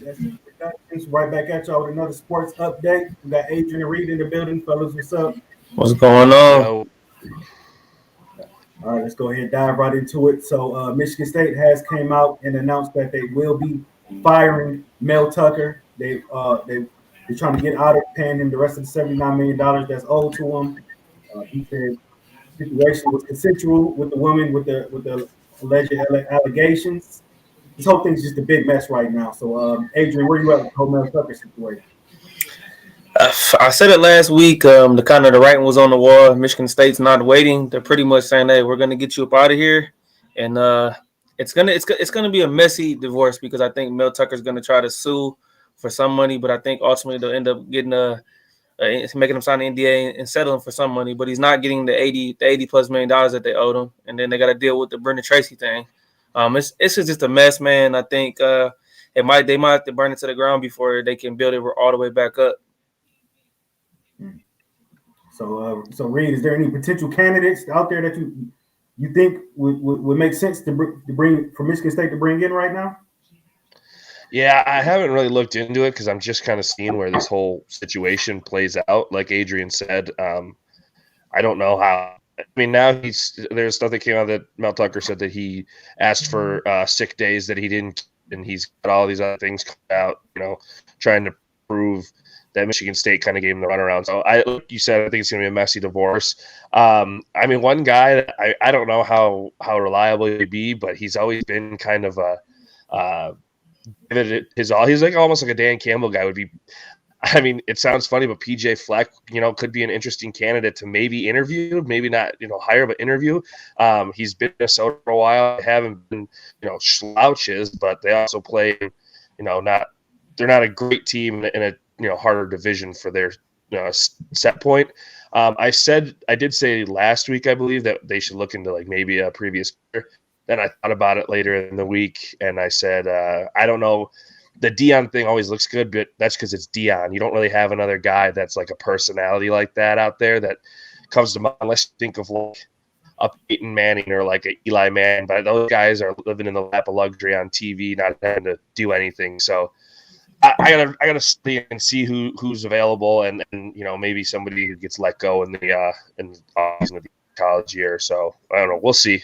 That's it. It's right back at y'all with another sports update. We got Adrian and Reid in the building, fellas. What's up? What's going on? Yo, All right, let's go ahead and dive right into it. So, Michigan State has came out and announced that they will be firing Mel Tucker. They're trying to get out of paying him the rest of the $79 million that's owed to him. He said the situation was consensual with the woman with the alleged allegations. This whole thing's just a big mess right now. So, Adrian, where you at with the whole Mel Tucker situation? I said it last week. The writing was on the wall. Michigan State's not waiting. They're pretty much saying, "Hey, we're gonna get you up out of here," and it's gonna be a messy divorce because I think Mel Tucker's gonna try to sue for some money, but I think ultimately they'll end up getting making him sign an NDA and settling for some money. But he's not getting the 80 plus $1 million that they owed him, and then they got to deal with the Brendan Tracy thing. It's just a mess, man. I think they might have to burn it to the ground before they can build it all the way back up. So Reid, is there any potential candidates out there that you think would make sense to bring for Michigan State to bring in right now? yeah, I haven't really looked into it because I'm just kind of seeing where this whole situation plays out. Like Adrian said, I don't know how. I mean, now there's stuff that came out that Mel Tucker said that he asked for sick days that he didn't, and he's got all these other things come out. Trying to prove that Michigan State kind of gave him the runaround. So like you said, I think it's going to be a messy divorce. I mean, one guy that I don't know how reliable he'd be, but he's always been kind of a give it his all. He's like almost like a Dan Campbell guy would be. I mean, it sounds funny, but PJ Fleck, could be an interesting candidate to maybe interview, maybe not, hire, but interview. He's been in Minnesota for a while. They haven't been, slouches, but they also play, they're not a great team in a harder division for their set point. I did say last week, I believe, that they should look into like maybe a previous year. Then I thought about it later in the week, and I said, I don't know. The Dion thing always looks good, but that's because it's Dion. You don't really have another guy that's like a personality like that out there that comes to mind unless you think of like a Peyton Manning or like a Eli Manning. But those guys are living in the lap of luxury on TV, not having to do anything. So I gotta stay and see who's available, and maybe somebody who gets let go in the college year. So I don't know. We'll see.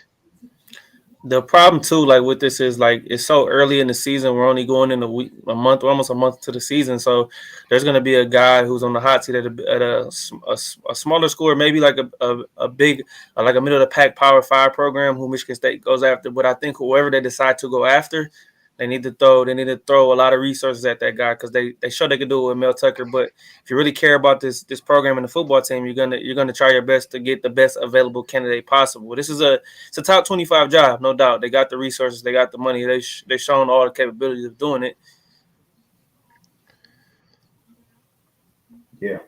The problem too, like with this, is like it's so early in the season. We're only going in a month, almost a month to the season. So there's going to be a guy who's on the hot seat at a smaller school, maybe like a big, like a middle of the pack Power Five program who Michigan State goes after. But I think whoever they decide to go after, they need to throw a lot of resources at that guy because they show they can do it with Mel Tucker. But if you really care about this program and the football team, you're gonna try your best to get the best available candidate possible. It's a top 25 job, no doubt. They got the resources, they got the money, they shown all the capabilities of doing it. Yeah,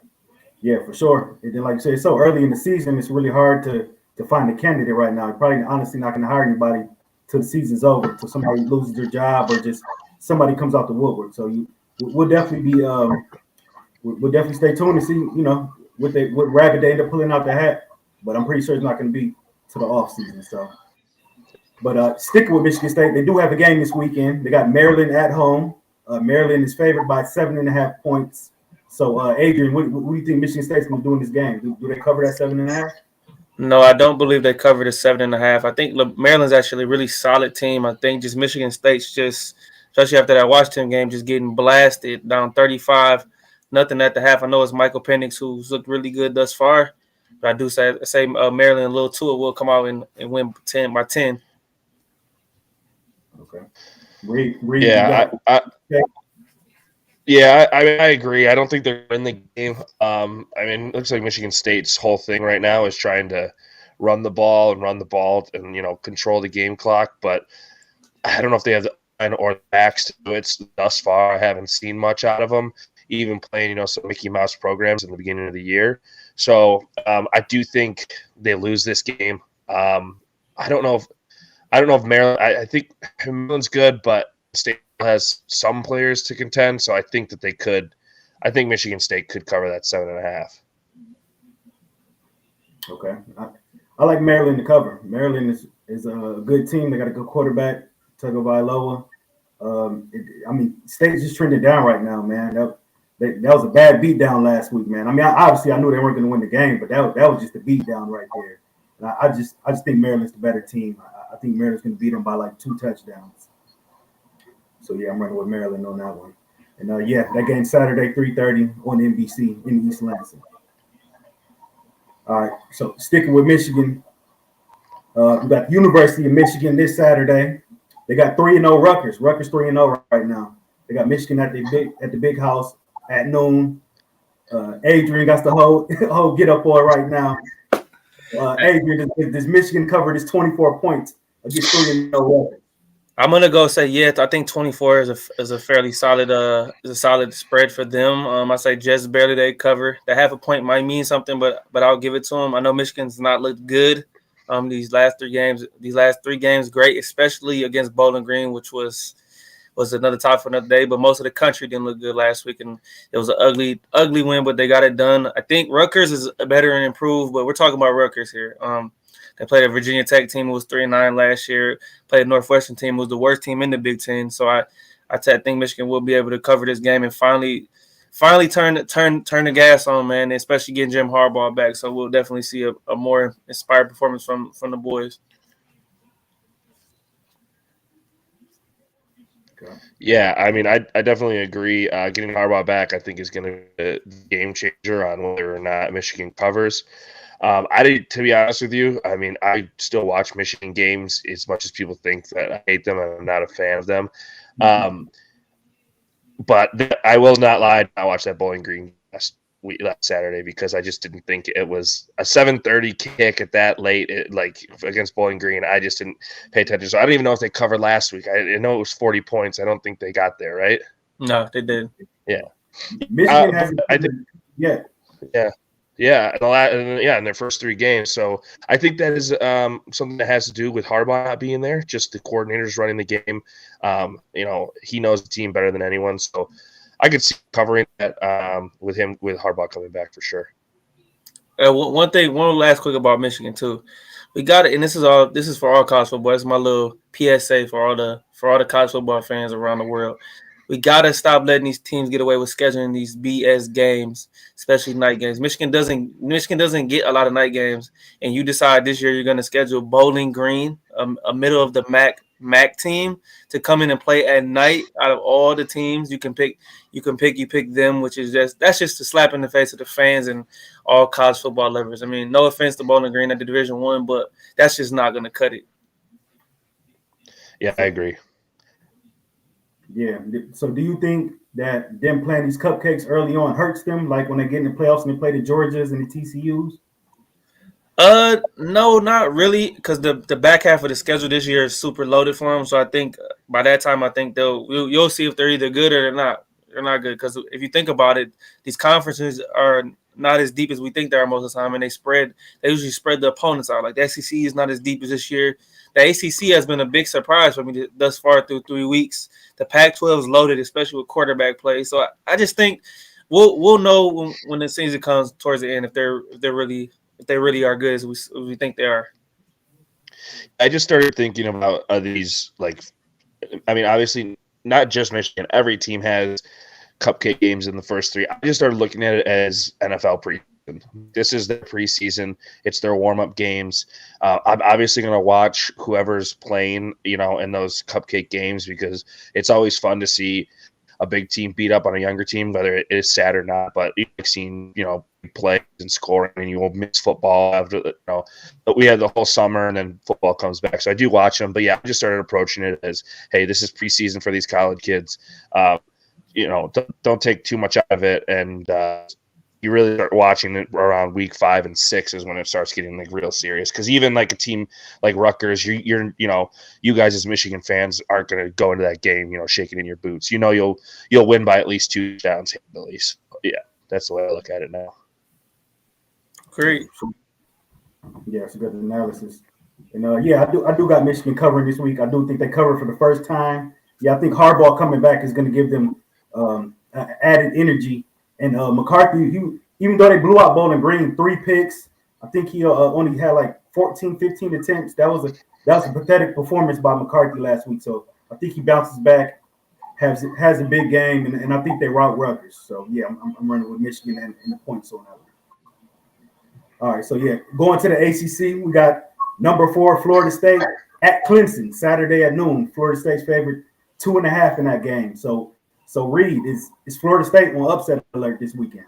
yeah, for sure. And then, like you say, it's so early in the season, it's really hard to find a candidate right now. You're probably honestly not going to hire anybody till the season's over, till somebody loses their job or just somebody comes out the woodwork. So we'll definitely be we'll definitely stay tuned to see what rabbit they end up pulling out the hat. But I'm pretty sure it's not going to be to the off season. So, but sticking with Michigan State, they do have a game this weekend. They got Maryland at home. Maryland is favored by 7.5 points. So, Adrian, what do you think Michigan State's going to do in this game? Do they cover that 7.5? No, I don't believe they covered the 7.5. I think Maryland's actually a really solid team. I think just Michigan State's just, especially after that Washington game, just getting blasted down 35, nothing at the half. I know it's Michael Penix who's looked really good thus far, but I do say Maryland a little too will come out and win 10 by 10. Okay. Reid, you Yeah, got it. Okay. I mean, I agree. I don't think they're in the game. I mean, it looks like Michigan State's whole thing right now is trying to run the ball and control the game clock. But I don't know if they have the line or the backs to do it thus far. I haven't seen much out of them, even playing some Mickey Mouse programs in the beginning of the year. So I do think they lose this game. I don't know if Maryland. I think Maryland's good, but State has some players to contend, so I think that they could. I think Michigan State could cover that 7.5. Okay. I like Maryland to cover. Maryland is a good team. They got a good quarterback, Tagovailoa. State's just trending down right now, man. That was a bad beatdown last week, man. I mean, obviously I knew they weren't going to win the game, but that was just a beatdown right there. And I just think Maryland's the better team. I think Maryland's going to beat them by like 2 touchdowns. So yeah, I'm running with Maryland on that one. And that game Saturday 3:30 on NBC in East Lansing. All right, so sticking with Michigan, we got the University of Michigan this Saturday. They got 3-0 Rutgers. Rutgers 3-0 right now. They got Michigan at the big house at noon. Adrian got the whole get up for it right now. Adrian, does Michigan cover this 24 points against 3-0 Rutgers? I'm gonna go say I think 24 is a fairly solid spread for them. I say just barely they cover. The half a point might mean something, but I'll give it to them. I know Michigan's not looked good. These last three games, great, especially against Bowling Green, which was another topic for another day. But most of the country didn't look good last week, and it was an ugly win, but they got it done. I think Rutgers is better and improved, but we're talking about Rutgers here. They played a Virginia Tech team who was 3-9 last year. Played a Northwestern team who was the worst team in the Big Ten. So I think Michigan will be able to cover this game and finally turn the gas on, man, especially getting Jim Harbaugh back. So we'll definitely see a more inspired performance from the boys. Yeah, I mean, I definitely agree. Getting Harbaugh back, I think, is going to be a game changer on whether or not Michigan covers. To be honest with you, I mean, I still watch Michigan games as much as people think that I hate them. I'm not a fan of them. But I will not lie. I watched that Bowling Green last Saturday because I just didn't think it was a 7:30 kick at that late, against Bowling Green. I just didn't pay attention. So I don't even know if they covered last week. I know it was 40 points. I don't think they got there, right? No, they did. Yeah. Michigan hasn't. Yeah. Yeah, in their first 3 games. So I think that is something that has to do with Harbaugh not being there. Just the coordinators running the game. He knows the team better than anyone. So I could see covering that with Harbaugh coming back for sure. One last quick about Michigan too. We got it, and this is for all college football. It's my little PSA for all the college football fans around the world. We gotta stop letting these teams get away with scheduling these BS games, especially night games. Michigan doesn't get a lot of night games, and you decide this year you're gonna schedule Bowling Green, a middle of the MAC team, to come in and play at night. Out of all the teams you pick them, which is that's just a slap in the face of the fans and all college football lovers. I mean, no offense to Bowling Green at the Division I, but that's just not gonna cut it. Yeah, I agree. Yeah. So do you think that them playing these cupcakes early on hurts them, like when they get in the playoffs and they play the Georgias and the TCUs? No, not really, because the back half of the schedule this year is super loaded for them. So I think by that time, you'll see if they're either good or they're not. They're not good, because if you think about it, these conferences are not as deep as we think they are most of the time, and they usually spread the opponents out. Like the SEC is not as deep as this year. The ACC has been a big surprise for me thus far through 3 weeks. The Pac-12 is loaded, especially with quarterback play. So I just think we'll know when the season comes towards the end if they really are good as we think they are. I just started thinking about these, obviously not just Michigan. Every team has cupcake games in the first 3. I just started looking at it as NFL preseason. This is their preseason. It's their warm-up games. I'm obviously going to watch whoever's playing, in those cupcake games, because it's always fun to see a big team beat up on a younger team, whether it is sad or not. But you've seen, play and scoring, and you will miss football after, but we had the whole summer and then football comes back. So I do watch them. But yeah, I just started approaching it as, hey, this is preseason for these college kids. Don't take too much out of it. And, you really start watching it around week 5 and 6 is when it starts getting real serious. Because even a team like Rutgers, you guys as Michigan fans aren't going to go into that game, shaking in your boots. You'll win by at least 2 downs handily. So, yeah, that's the way I look at it now. Great. Yeah, it's a good analysis. And I do got Michigan covering this week. I do think they cover for the first time. Yeah, I think Harbaugh coming back is going to give them added energy. And McCarthy, even though they blew out Bowling Green 3 picks, I think he only had 14, 15 attempts. That was a pathetic performance by McCarthy last week. So I think he bounces back. has a big game, and I think they route Rutgers. So yeah, I'm running with Michigan and the points on that one. All right, so yeah, going to the ACC, we got number 4 Florida State at Clemson Saturday at noon. Florida State's favorite 2.5 in that game. So Reid, is Florida State on upset alert this weekend?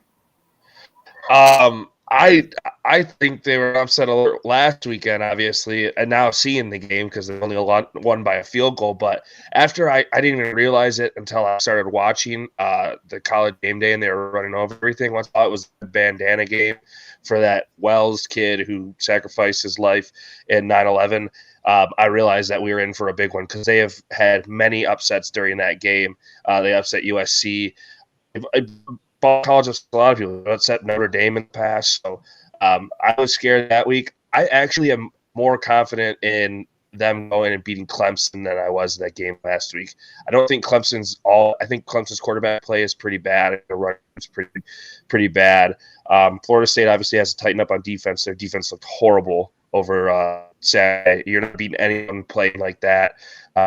I think they were upset alert last weekend, obviously, and now seeing the game because they only won by a field goal. But after I didn't even realize it until I started watching the college game day and they were running over everything. I thought it was a bandana game for that Wells kid who sacrificed his life in 9/11. I realized that we were in for a big one because they have had many upsets during that game. They upset USC. Ball college of a lot of people. Upset Notre Dame in the past. So I was scared that week. I actually am more confident in them going and beating Clemson than I was in that game last week. I don't think I think Clemson's quarterback play is pretty bad. The run is pretty bad. Florida State obviously has to tighten up on defense. Their defense looked horrible over Saturday. You're not beating anyone playing like that.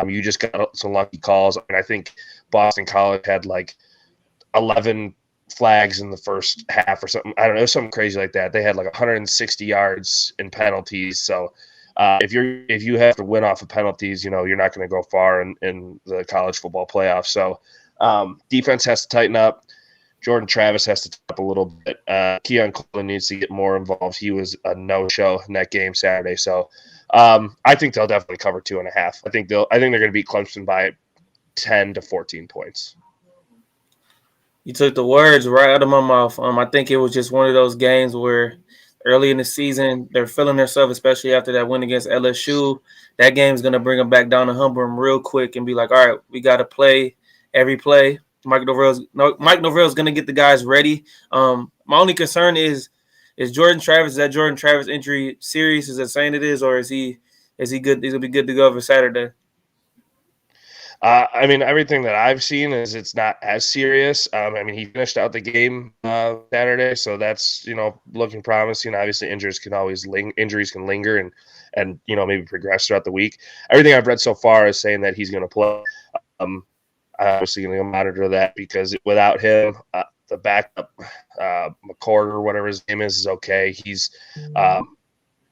You just got some lucky calls. I think Boston College had like 11 flags in the first half or something. I don't know, something crazy like that. They had like 160 yards in penalties. So if you have to win off of penalties, you're not going to go far in the college football playoffs. So defense has to tighten up. Jordan Travis has to tighten up a little bit. Keon Coleman needs to get more involved. He was a no-show in that game Saturday. So I think they'll definitely cover 2.5. I think they're going to beat Clemson by 10 to 14 points. You took the words right out of my mouth. I think it was just one of those games where early in the season they're feeling themselves, especially after that win against LSU. That game is going to bring them back down to Humber real quick and be like, all right, we got to play every play. Mike Norvell's going to get the guys ready. My only concern is Jordan Travis. Is that Jordan Travis injury serious? Is it saying it is, or is he good? He's going to be good to go for Saturday. Everything that I've seen is it's not as serious. He finished out the game Saturday, so that's looking promising. Obviously, injuries can linger and maybe progress throughout the week. Everything I've read so far is saying that he's going to play. I'm obviously going to monitor that because without him, the backup McCord or whatever his name is okay. He's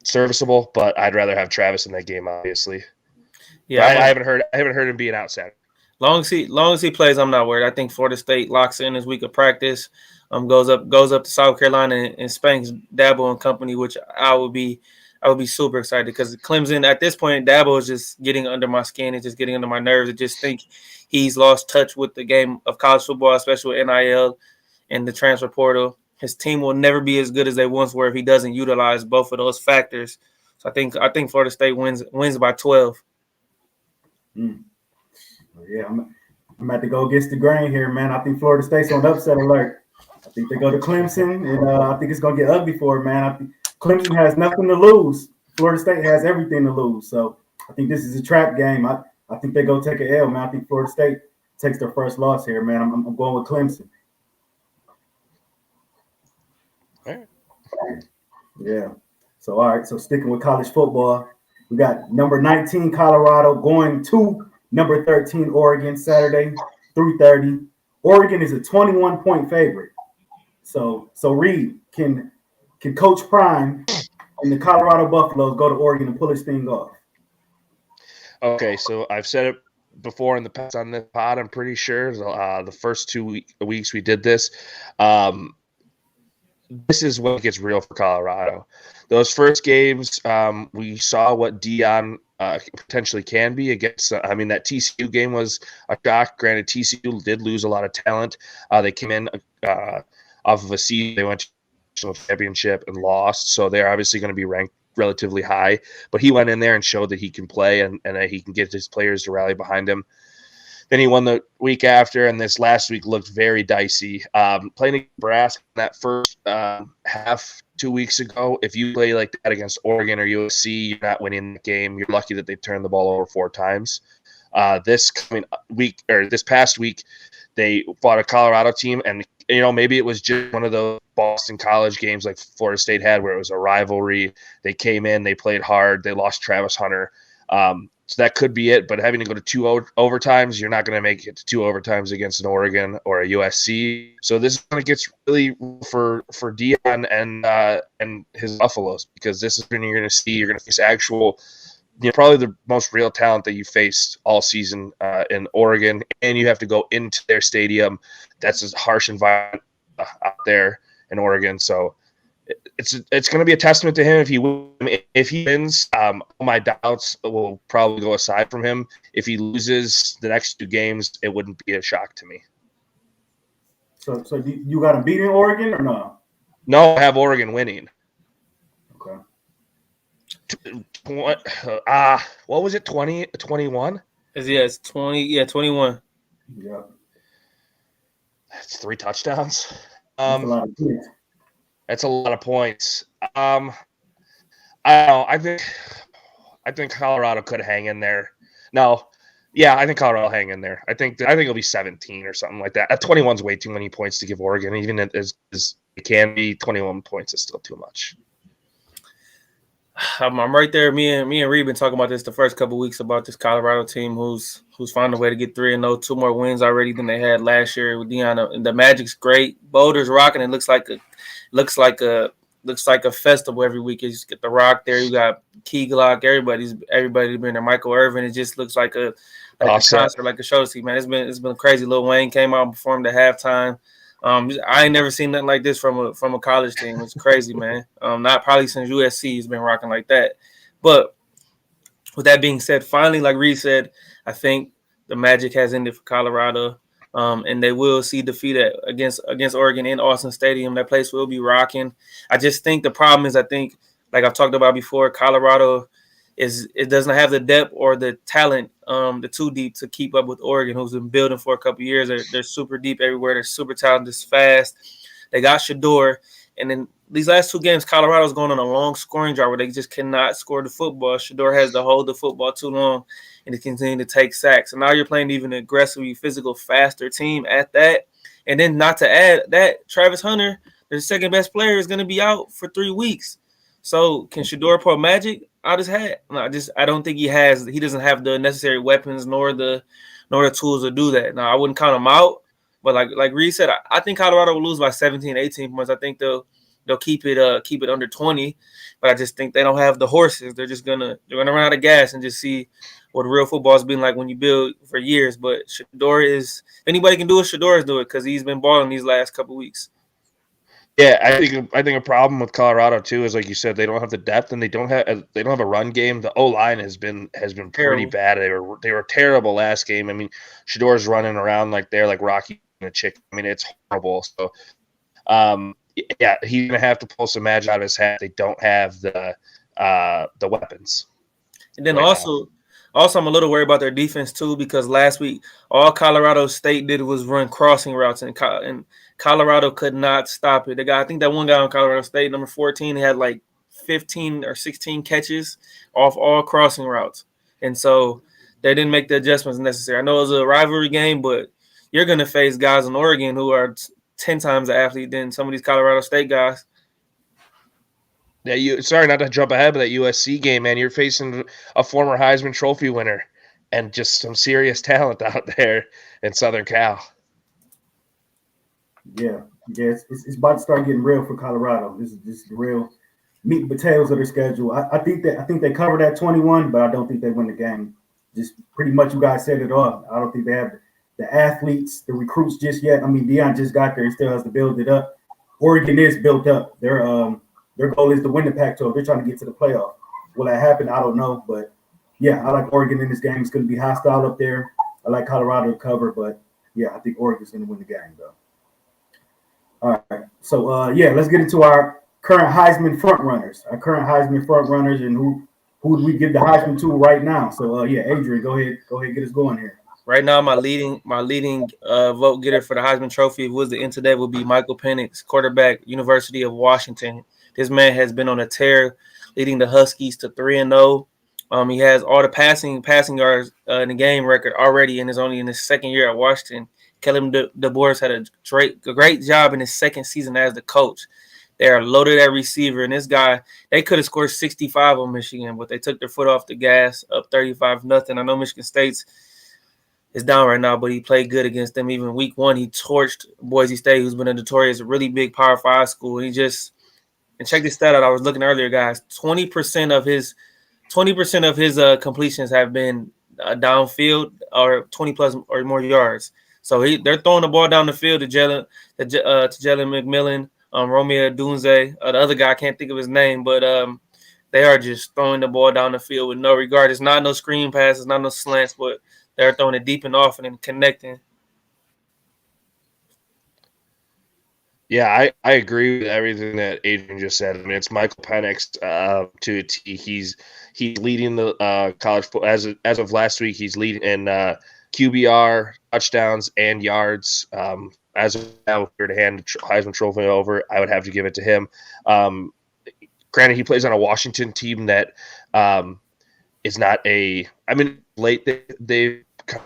serviceable, but I'd rather have Travis in that game, obviously. Yeah, I haven't heard him being out Saturday. Long as he plays, I'm not worried. I think Florida State locks in his week of practice. Goes up to South Carolina and spanks Dabo and company, which I would be super excited because Clemson at this point, Dabo is just getting under my skin. It's just getting under my nerves. I just think he's lost touch with the game of college football, especially with NIL and the transfer portal. His team will never be as good as they once were if he doesn't utilize both of those factors. So I think Florida State wins by 12. Yeah, I'm about to go against the grain here, man. I think Florida State's on upset alert. I think they go to Clemson, and I think it's going to get ugly for it, man. I think Clemson has nothing to lose. Florida State has everything to lose. So I think this is a trap game. I think they go take an L, man. I think Florida State takes their first loss here, man. I'm going with Clemson. All right. Yeah. So, all right. So sticking with college football, we got number 19 Colorado going to number 13 Oregon Saturday, 3:30. Oregon is a 21-point favorite. So Reid, can Coach Prime and the Colorado Buffaloes go to Oregon and pull this thing off? Okay, so I've said it before in the past on this pod. I'm pretty sure the first 2 weeks we did this. This is when it gets real for Colorado. Those first games, we saw what Dion potentially can be against. That TCU game was a shock. Granted, TCU did lose a lot of talent. They came in off of a season. They went to the championship and lost, so they're obviously going to be ranked relatively high. But he went in there and showed that he can play and that he can get his players to rally behind him. Then he won the week after, and this last week looked very dicey. Playing Nebraska in that first half 2 weeks ago, if you play like that against Oregon or USC, you're not winning the game. You're lucky that they turned the ball over 4 times. This past week, they fought a Colorado team, and maybe it was just one of those Boston College games like Florida State had, where it was a rivalry. They came in, they played hard, they lost Travis Hunter. So that could be it. But having to go to 2 overtimes, you're not going to make it to 2 overtimes against an Oregon or a USC. So this is when it gets really for Dion and his Buffaloes, because this is when you're going to face actual, probably the most real talent that you faced all season in Oregon, and you have to go into their stadium. That's a harsh environment out there in Oregon. So it's going to be a testament to him if he wins. All my doubts will probably go aside from him. If he loses the next 2 games, it wouldn't be a shock to me. So you got him beating Oregon or no? No, I have Oregon winning. Okay. What was it? 21? It's 20. Yeah, 21. Yeah. That's 3 touchdowns. That's a lot of points. That's a lot of points. I don't know. I think Colorado could hang in there. No, yeah, I think Colorado will hang in there. I think it'll be 17 or something like that. 21's way too many points to give Oregon. Even as it can be, 21 points is still too much. I'm right there. Me and Reid been talking about this the first couple of weeks about this Colorado team who's found a way to get 3-0, 2 more wins already than they had last year with Dion. And the Magic's great. Boulder's rocking. It looks like a festival every week. You just get the Rock there. You got Key Glock. Everybody's been there. Michael Irvin. It just looks like a concert, like a show to see, man. It's been crazy. Lil Wayne came out and performed at halftime. I ain't never seen nothing like this from a college team. It's crazy, man. Not probably since USC has been rocking like that. But with that being said, finally, like Reid said, I think the magic has ended for Colorado, and they will see defeat against Oregon in Austin Stadium. That place will be rocking. I just think the problem is, I think, like I've talked about before, Colorado it doesn't have the depth or the talent, the too deep to keep up with Oregon, who's been building for a couple of years. They're super deep everywhere. They're super talented, fast. They got Shador, and then these last 2 games, Colorado's going on a long scoring drought where they just cannot score the football. Shador has to hold the football too long, and they continue to take sacks. And now you're playing even aggressively physical, faster team at that. And then not to add that, Travis Hunter, their second best player, is going to be out for 3 weeks. So can Shador pull magic out his hat? I don't think he doesn't have the necessary weapons nor the tools to do that. Now, I wouldn't count him out, but like Reid said, I think Colorado will lose by 17, 18 points. I think they'll keep it under 20, but I just think they don't have the horses. They're gonna run out of gas and just see what real football has been like when you build for years. But Shador if anybody can do it, Shador's do it, because he's been balling these last couple weeks. Yeah, I think a problem with Colorado too is, like you said, they don't have the depth and they don't have a run game. The O-line has been pretty bad. They were terrible last game. I mean, Shador's running around like they're like Rocky and a chick. I mean, it's horrible. So, yeah, he's gonna have to pull some magic out of his hat. They don't have the weapons. And then also, I'm a little worried about their defense too, because last week all Colorado State did was run crossing routes, and Colorado could not stop it. I think that one guy on Colorado State, number 14, had like 15 or 16 catches off all crossing routes, and so they didn't make the adjustments necessary. I know it was a rivalry game, but you're going to face guys in Oregon who are 10 times the athlete than some of these Colorado State guys. Yeah, sorry not to jump ahead, but that USC game, man, you're facing a former Heisman Trophy winner and just some serious talent out there in Southern Cal. Yeah, it's about to start getting real for Colorado. This is the real meat and potatoes of their schedule. I think they covered that 21, but I don't think they win the game. Just pretty much, you guys said it all. I don't think they have the athletes, the recruits just yet. I mean, Dion just got there; he still has to build it up. Oregon is built up. Their goal is to win the Pac-12. They're trying to get to the playoff. Will that happen? I don't know, but yeah, I like Oregon in this game. It's going to be hostile up there. I like Colorado to cover, but yeah, I think Oregon's going to win the game though. All right, so let's get into our current Heisman front runners. And who do we give the Heisman to right now? So Adrian, go ahead, get us going here. Right now, my leading vote getter for the Heisman Trophy, if it was the end today, would be Michael Penix, quarterback, University of Washington. This man has been on a tear, leading the Huskies to 3-0. He has all the passing yards in the game record already, and is only in his second year at Washington. Kellen DeBoer had a great job in his second season as the coach. They are loaded at receiver, and this guy, they could have scored 65 on Michigan, but they took their foot off the gas, up 35-0. I know Michigan State's is down right now, but he played good against them. Even week 1, he torched Boise State, who's been a notorious, really big Power 5 school. And and check this stat out. I was looking earlier, guys. 20% of his completions have been downfield or 20 plus or more yards. So they're throwing the ball down the field to Jalen McMillan, Romeo Dunze, the other guy, I can't think of his name, but they are just throwing the ball down the field with no regard. It's not no screen passes, not no slants, but they're throwing it deep and often and connecting. Yeah, I agree with everything that Adrian just said. I mean, it's Michael Penix to a T. He's leading the college football as of last week. He's leading in QBR, touchdowns, and yards. As of now, if we were to hand the Heisman Trophy over, I would have to give it to him. Granted, he plays on a Washington team that is not a. I mean, late they've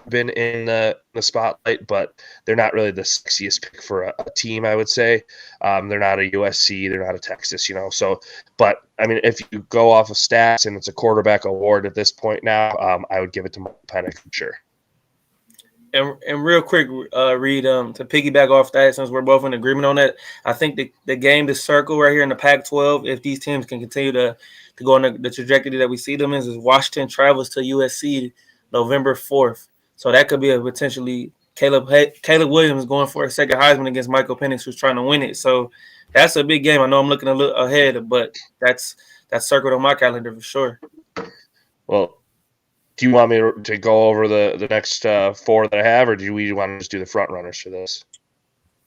been in the spotlight, but they're not really the sexiest pick for a team, I would say. They're not a USC, they're not a Texas, So, but I mean, if you go off of stats and it's a quarterback award at this point now, I would give it to Penix for sure. And real quick, Reid, to piggyback off that, since we're both in agreement on that, I think the game to circle right here in the Pac-12, if these teams can continue to go on the trajectory that we see them is Washington travels to USC November 4th. So that could be a potentially Caleb Williams going for a second Heisman against Michael Penix, who's trying to win it. So that's a big game. I know I'm looking a little ahead, but that's circled on my calendar for sure. Well, do you want me to go over the next 4 that I have, or do we want to just do the front runners for this?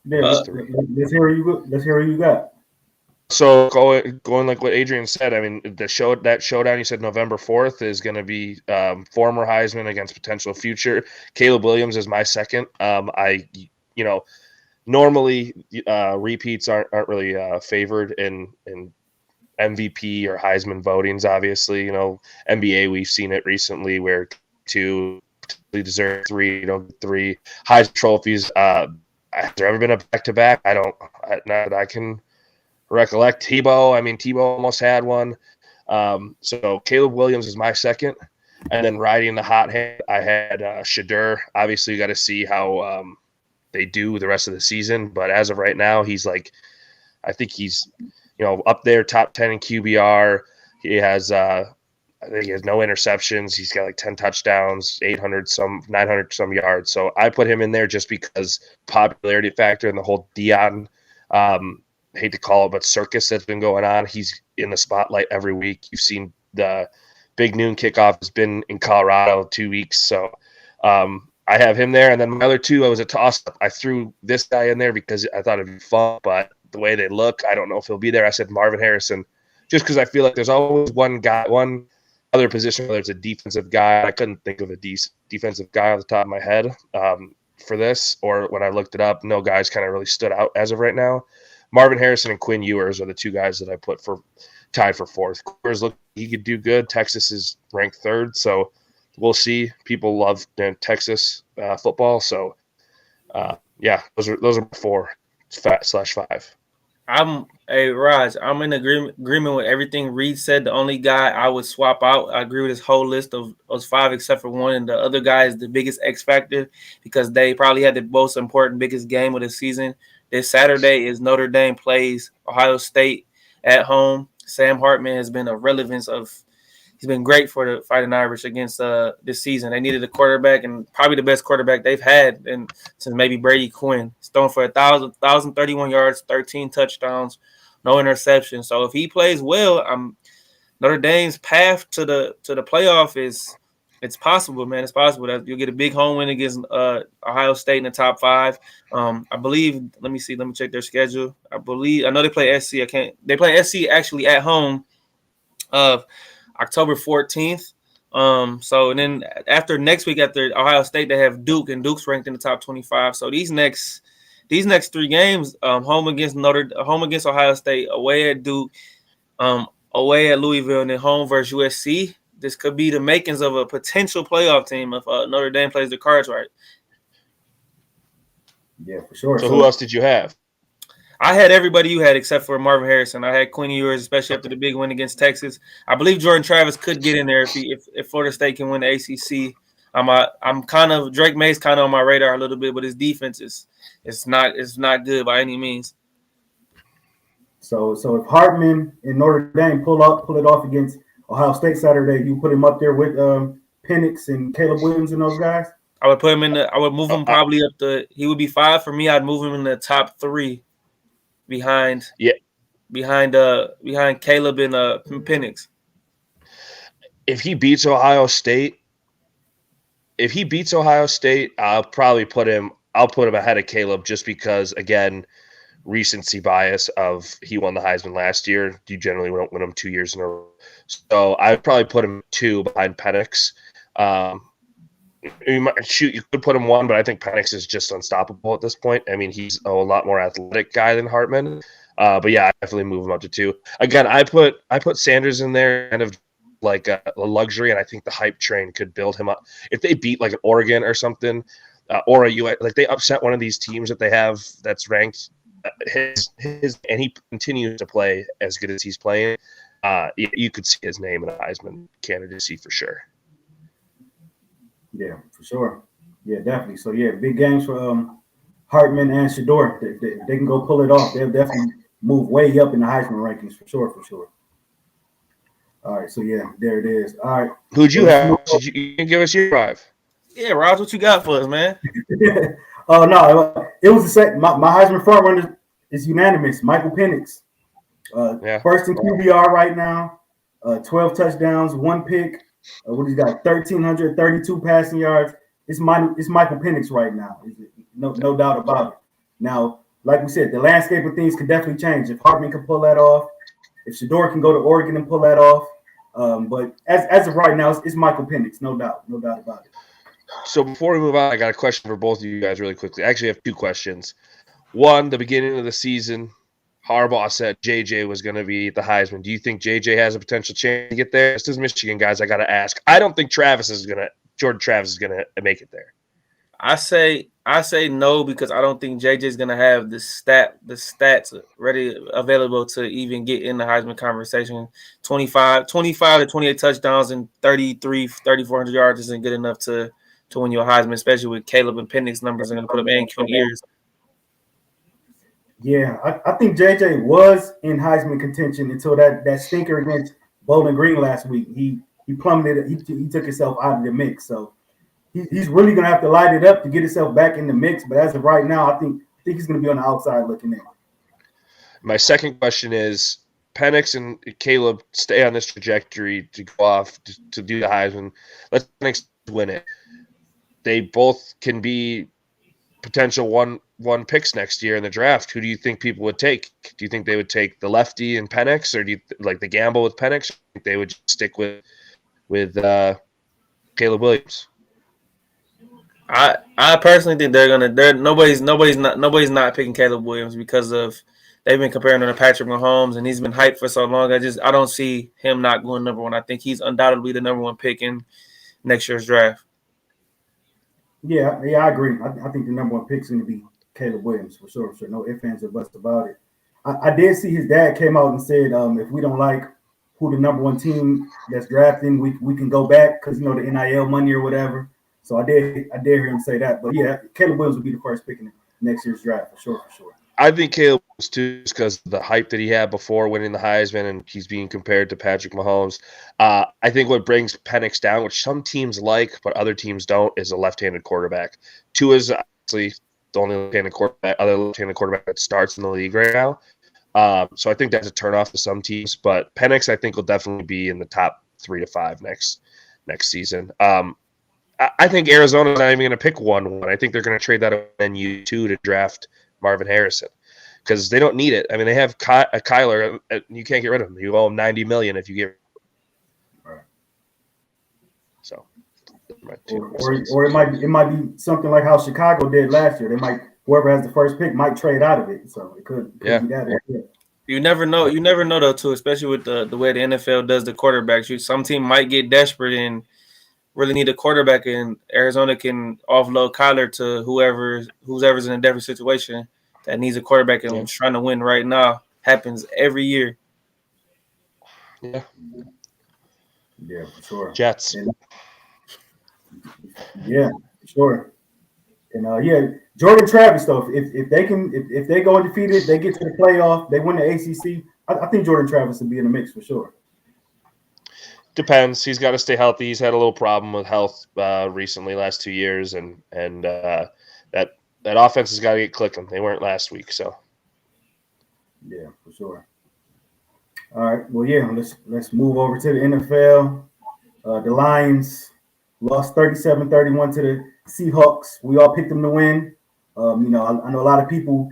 Yeah, let's hear who you got. So going like what Adrian said, I mean, that showdown you said November 4th is going to be former Heisman against potential future. Caleb Williams is my second. Normally repeats aren't really favored in MVP or Heisman votings. Obviously, NBA we've seen it recently where 2 deserve 3, 3 Heisman trophies. Has there ever been a back-to-back? Not that I can recollect. Tebow almost had one. So Caleb Williams is my second. And then riding the hot hand, I had Shadur. Obviously, you got to see how they do the rest of the season. But as of right now, I think he's up there, top 10 in QBR. He has I think he has no interceptions. He's got like 10 touchdowns, 900 some yards. So I put him in there just because popularity factor and the whole Deion hate to call it, but circus that's been going on. He's in the spotlight every week. You've seen the big noon kickoff has been in Colorado 2 weeks. So I have him there. And then my other 2, I was a toss-up. I threw this guy in there because I thought it'd be fun, but the way they look, I don't know if he'll be there. I said Marvin Harrison, just because I feel like there's always one other position, whether it's a defensive guy. I couldn't think of a defensive guy off the top of my head for this, or when I looked it up, no guys kind of really stood out as of right now. Marvin Harrison and Quinn Ewers are the 2 guys that I put for tied for 4th. Ewers he could do good. Texas is ranked 3rd, so we'll see. People love Texas football, so those are 4 /5. Raj, I'm in agreement with everything Reid said. The only guy I would swap out, I agree with his whole list of those 5 except for one, and the other guy is the biggest X factor because they probably had the most important, biggest game of the season. This Saturday is Notre Dame plays Ohio State at home. Sam Hartman has been he's been great for the Fighting Irish against this season. They needed a quarterback, and probably the best quarterback they've had since maybe Brady Quinn. He's thrown for 1,031 yards, 13 touchdowns, no interceptions. So if he plays well, Notre Dame's path to the playoff it's possible, man. It's possible that you'll get a big home win against Ohio State in the top 5. I believe. Let me check their schedule. I know they play SC. They play SC actually at home of October 14th. So and then after next week after Ohio State, they have Duke, and Duke's ranked in the top 25. So these next 3 games, home against Ohio State, away at Duke, away at Louisville, and then home versus USC. This could be the makings of a potential playoff team if Notre Dame plays the cards right. Yeah, for sure. So who else did you have? I had everybody you had except for Marvin Harrison. I had Quinn Ewers, especially after the big win against Texas. I believe Jordan Travis could get in there if Florida State can win the ACC. I'm kind of Drake May's kind of on my radar a little bit, but his defense is it's not good by any means. So if Hartman and Notre Dame pull it off against Ohio State Saturday, you put him up there with Penix and Caleb Williams and those guys. I would put him I would move him probably up he would be 5 for me. I'd move him in the top 3 behind Caleb and Penix. If he beats Ohio State, I'll probably put him ahead of Caleb just because, again, recency bias of he won the Heisman last year. You generally don't win them 2 years in a row. So I would probably put him 2 behind Penix. You could put him 1, but I think Penix is just unstoppable at this point. I mean, he's a lot more athletic guy than Hartman. But yeah, I definitely move him up to 2. Again, I put Sanders in there kind of like a luxury, and I think the hype train could build him up. If they beat like an Oregon or something, or a US, like they upset one of these teams that they have that's ranked and he continues to play as good as he's playing, you could see his name in a Heisman candidacy for sure. Yeah, for sure. Yeah, definitely. So yeah, big games for Hartman and Shador. They can go pull it off. They'll definitely move way up in the Heisman rankings for sure. All right, so yeah, there it is. All right. Who'd you have? You can give us your 5. Yeah, Raaj, what you got for us, man? Oh no, it was the same. My Heisman front runner is unanimous. Michael Penix, first in QBR right now, 12 touchdowns, 1 pick. What he's got, 1,332 passing yards. It's Michael Penix right now. No doubt about it. Now, like we said, the landscape of things can definitely change. If Hartman can pull that off, if Shador can go to Oregon and pull that off, but as of right now, it's Michael Penix, no doubt about it. So before we move on, I got a question for both of you guys really quickly. I actually have 2 questions. One, the beginning of the season, Harbaugh said JJ was going to be the Heisman. Do you think JJ has a potential chance to get there? This is Michigan, guys. I got to ask. I don't think Jordan Travis is going to make it there. I say no because I don't think JJ is going to have the stats ready available to even get in the Heisman conversation. 25 to 28 touchdowns and 3,400 yards isn't good enough to win your Heisman, especially with Caleb and Penix numbers are going to put up and Quinn Ewers. Yeah, I think JJ was in Heisman contention until that stinker against Bowling Green last week. He plummeted. He took himself out of the mix. So he's really going to have to light it up to get himself back in the mix. But as of right now, I think he's going to be on the outside looking in. My second question is, Penix and Caleb stay on this trajectory to go off to do the Heisman. Let's Penix win it. They both can be potential one picks next year in the draft. Who do you think people would take? Do you think they would take the lefty and Penix, or do you like the gamble with Penix? Or do you think they would just stick with Caleb Williams? I personally think nobody's not picking Caleb Williams because of they've been comparing him to Patrick Mahomes and he's been hyped for so long. I don't see him not going number 1. I think he's undoubtedly the number 1 pick in next year's draft. Yeah, I agree. I think the number 1 pick is going to be Caleb Williams for sure. No ifs, ands, or buts about it. I did see his dad came out and said if we don't like who the number 1 team that's drafting, we can go back because the NIL money or whatever. So I dare hear him say that. But yeah, Caleb Williams will be the first pick in next year's draft for sure. I think Caleb was too, because of the hype that he had before winning the Heisman, and he's being compared to Patrick Mahomes. I think what brings Penix down, which some teams like but other teams don't, is a left-handed quarterback. Tua is obviously the only left-handed quarterback that starts in the league right now. So I think that's a turnoff to some teams. But Penix, I think, will definitely be in the top 3 to 5 next season. I think Arizona's not even going to pick 1-1. I think they're going to trade that NU2 to draft Marvin Harrison because they don't need it. I mean, they have Kyler. You can't get rid of him. You owe him $90 million if you get. Right. So, or it might be something like how Chicago did last year. Whoever has the first pick might trade out of it. So it could be that. Yeah. You never know. You never know though, too. Especially with the way the NFL does the quarterbacks. Some team might get desperate and really need a quarterback, and Arizona can offload Kyler to whoever's in a different situation. that needs a quarterback and is trying to win right now. Happens every year. Yeah. Yeah, for sure. Jets. And, yeah, for sure. And Jordan Travis though, if they can if they go undefeated, they get to the playoff, they win the ACC. I think Jordan Travis will be in the mix for sure. Depends. He's got to stay healthy. He's had a little problem with health recently, last 2 years, and that offense has got to get clicking. They weren't last week, so yeah, for sure. All right, well, yeah, let's move over to the NFL. The Lions lost 37-31 to the Seahawks. We all picked them to win. I know a lot of people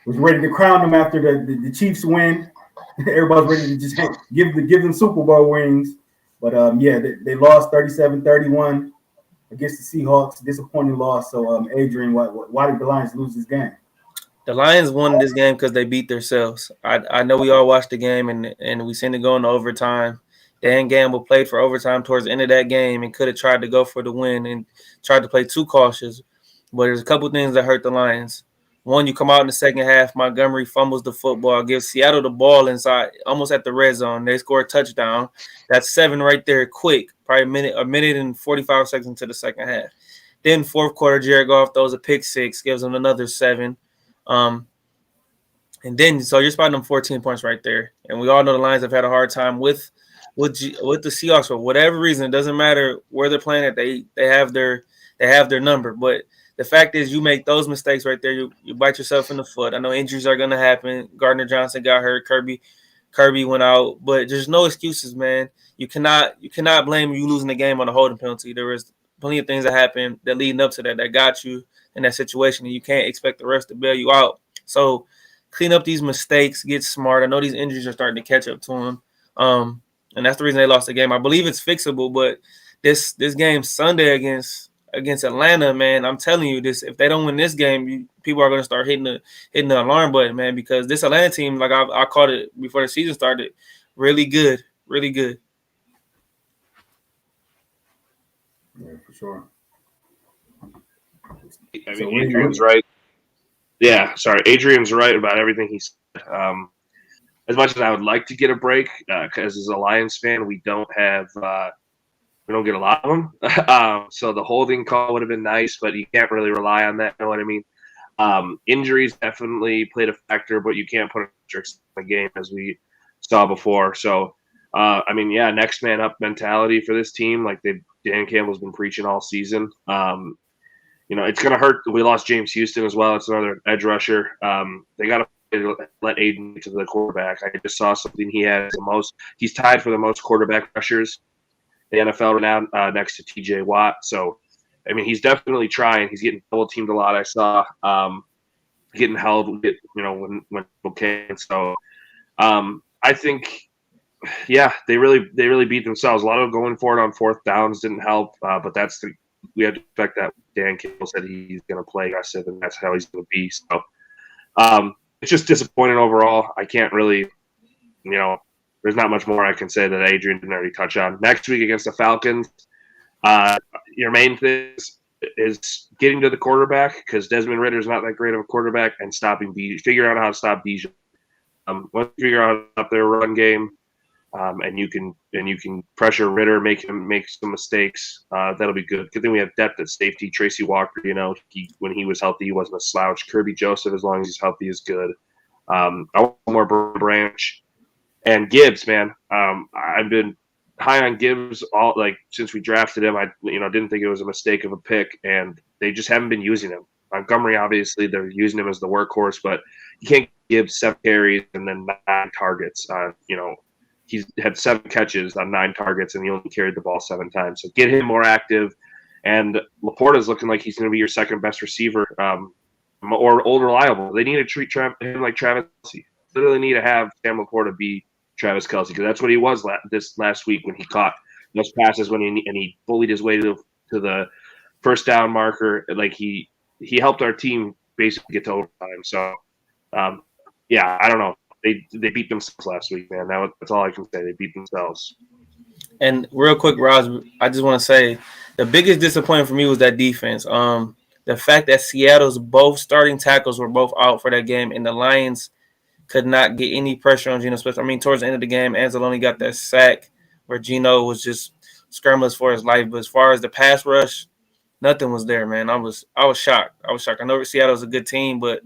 was ready to crown them after the Chiefs win. Everybody's ready to just give them Super Bowl rings. But they lost 37-31 against the Seahawks. Disappointing loss. So Adrian, why did the Lions lose this game? The Lions won this game because they beat themselves. I know we all watched the game and we seen it go into overtime. Dan Gamble played for overtime towards the end of that game and could have tried to go for the win and tried to play too cautious. But there's a couple things that hurt the Lions. One, you come out in the second half, Montgomery fumbles the football, gives Seattle the ball inside, almost at the red zone. They score a touchdown. That's 7 right there, quick, probably a minute and 45 seconds to the second half. Then fourth quarter, Jared Goff throws a pick 6, gives them another 7. And then so you're spotting them 14 points right there. And we all know the Lions have had a hard time with the Seahawks for whatever reason. It doesn't matter where they're playing at. They have their number. But the fact is, you make those mistakes right there, you bite yourself in the foot. I know injuries are going to happen. Gardner Johnson got hurt. Kirby went out. But there's no excuses, man. You cannot blame you losing the game on a holding penalty. There was plenty of things that happened that leading up to that got you in that situation, and you can't expect the rest to bail you out. So clean up these mistakes, get smart. I know these injuries are starting to catch up to them, and that's the reason they lost the game. I believe it's fixable, but this game Sunday against Atlanta, man, I'm telling you this: if they don't win this game, people are going to start hitting the alarm button, man, because this Atlanta team, like I called it before the season started, really good, really good. Yeah, for sure. I mean, Adrian's right. Yeah, sorry. Adrian's right about everything he said. As much as I would like to get a break, because as a Lions fan, we don't get a lot of them. So the holding call would have been nice, but you can't really rely on that. You know what I mean? Injuries definitely played a factor, but you can't put tricks in the game as we saw before. So, next man up mentality for this team, like Dan Campbell's been preaching all season. It's going to hurt. We lost James Houston as well. It's another edge rusher. They got to let Aiden get to the quarterback. I just saw something he has he's tied for the most quarterback rushers in the NFL right now, next to TJ Watt. So, I mean, he's definitely trying. He's getting double teamed a lot. I saw getting held, when people can. So, I think, yeah, they really beat themselves. A lot of going for it on fourth downs didn't help, but we had to expect that. Dan Campbell said he's going to play aggressive, and that's how he's going to be. So it's just disappointing overall. I can't really, there's not much more I can say that Adrian didn't already touch on. Next week against the Falcons, your main thing is getting to the quarterback, because Desmond Ridder is not that great of a quarterback, and figuring out how to stop Bijan. Once you figure out their run game, and you can pressure Ridder, make him make some mistakes. That'll be good. Good thing we have depth at safety. Tracy Walker, when he was healthy, he wasn't a slouch. Kirby Joseph, as long as he's healthy, is good. I want more Branch and Gibbs, man. I've been high on Gibbs since we drafted him. I didn't think it was a mistake of a pick, and they just haven't been using him. Montgomery, obviously, they're using him as the workhorse, but you can't give 7 carries and then 9 targets. He's had 7 catches on 9 targets, and he only carried the ball 7 times. So get him more active. And Laporta's looking like he's going to be your second best receiver, or old reliable. They need to treat him like Travis Kelce. Literally need to have Sam Laporta be Travis Kelce, because that's what he was this last week when he caught those passes and he bullied his way to the first down marker. Like he helped our team basically get to overtime. So, I don't know. They beat themselves last week, man. That's all I can say. They beat themselves. And real quick, Raaj, I just want to say the biggest disappointment for me was that defense. the fact that Seattle's both starting tackles were both out for that game, and the Lions could not get any pressure on Geno Smith. I mean, towards the end of the game, Anzalone got that sack where Geno was just scrambling for his life. But as far as the pass rush, nothing was there, man. I was shocked. I was shocked. I know Seattle's a good team, but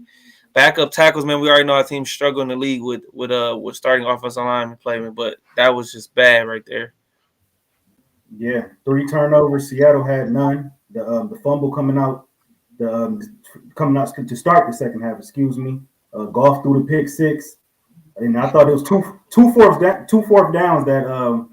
backup tackles, man, we already know our team struggle in the league with starting offensive line play, but that was just bad right there. Yeah, 3 turnovers. Seattle had none. The fumble coming out to start the second half. Excuse me. Golf through the pick 6, and I thought it was two fourth downs that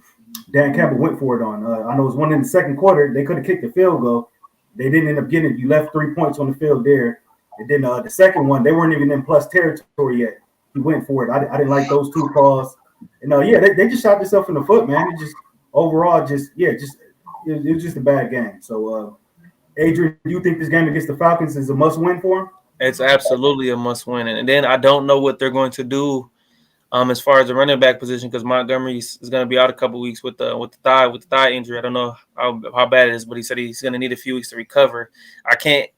Dan Campbell went for it on. I know it was one in the second quarter. They could have kicked the field goal. They didn't end up getting it. You left 3 points on the field there. And then the second one, they weren't even in plus territory yet. He went for it. I didn't like those 2 calls. And they just shot themselves in the foot, man. It just overall, it was just a bad game. So, Adrian, do you think this game against the Falcons is a must-win for them? It's absolutely a must-win, and then I don't know what they're going to do as far as the running back position, because Montgomery is going to be out a couple weeks with the thigh injury. I don't know how bad it is, but he said he's going to need a few weeks to recover. I can't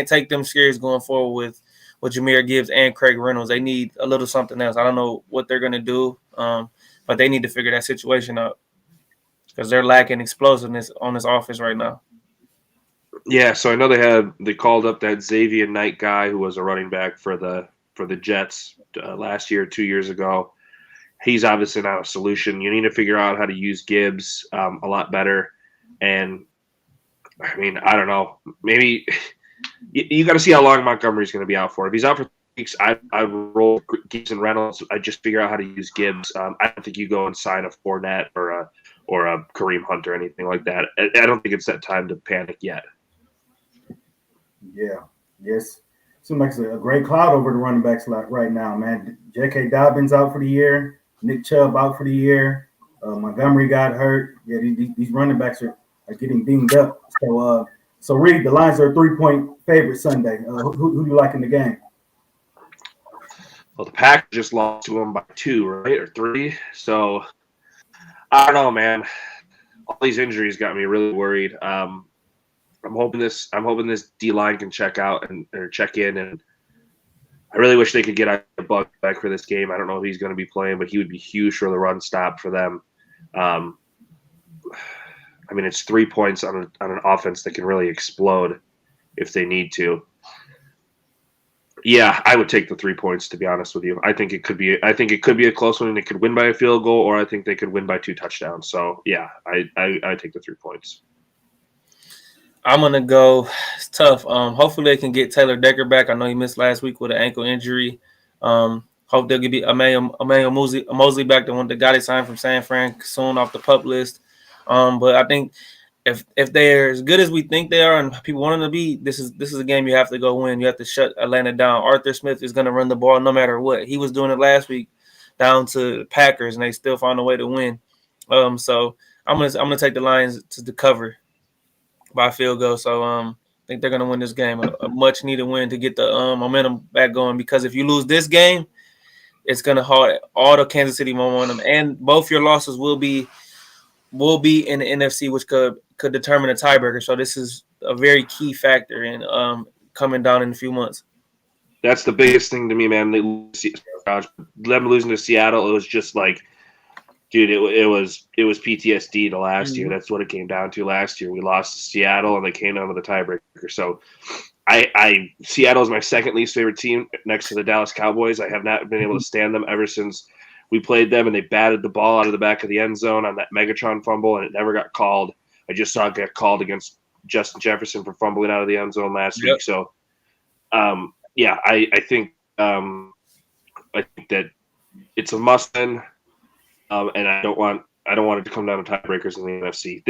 take them serious going forward with Jahmyr Gibbs and Craig Reynolds. They need a little something else. I don't know what they're going to do, but they need to figure that situation out because they're lacking explosiveness on this offense right now. Yeah, so I know they called up that Xavier Knight guy who was a running back for the Jets last year, 2 years ago. He's obviously not a solution. You need to figure out how to use Gibbs a lot better. And I mean, I don't know. Maybe you got to see how long Montgomery's going to be out for. If he's out for 3 weeks, I roll Gibbs and Reynolds. I just figure out how to use Gibbs. I don't think you go and sign a Fournette or a Kareem Hunt or anything like that. I don't think it's that time to panic yet. Yeah. Yes. Seems like it's a great cloud over the running backs right now, man. J.K. Dobbins out for the year. Nick Chubb out for the year. Montgomery got hurt. Yeah, these running backs are getting dinged up. So Reid, the Lions are a 3-point favorite Sunday. Who do you like in the game? Well, the Packers just lost to them by 2, right, or 3. So I don't know, man. All these injuries got me really worried. I'm hoping this D-line can check in, and I really wish they could get Buck back for this game. I don't know if he's going to be playing, but he would be huge for the run stop for them. I mean, it's 3 points on an offense that can really explode if they need to. Yeah, I would take the 3 points, to be honest with you. I think it could be a close one, and it could win by a field goal, or I think they could win by 2 touchdowns. So yeah, I take the 3 points. I'm gonna go. It's tough. Hopefully they can get Taylor Decker back. I know he missed last week with an ankle injury. Hope they'll get Emmanuel Mosley back, the guy they signed from San Fran soon off the PUP list. But I think if they're as good as we think they are and people want them to be, this is a game you have to go win. You have to shut Atlanta down. Arthur Smith is going to run the ball no matter what. He was doing it last week down to the Packers, and they still found a way to win. So I'm gonna take the Lions to the cover by field goal. So I think they're gonna win this game. A much needed win to get the momentum back going, because if you lose this game, it's gonna halt all the Kansas City momentum, and both your losses will be in the NFC, which could determine a tiebreaker. So this is a very key factor in coming down in a few months. That's the biggest thing to me, man. Them losing to Seattle, it was just like, dude, it was PTSD to last year. That's what it came down to last year. We lost to Seattle, and they came down to the tiebreaker. So Seattle is my second least favorite team next to the Dallas Cowboys. I have not been able to stand them ever since we played them, and they batted the ball out of the back of the end zone on that Megatron fumble, and it never got called. I just saw it get called against Justin Jefferson for fumbling out of the end zone last week. So, I think that it's a must-win, and I don't want it to come down to tiebreakers in the NFC.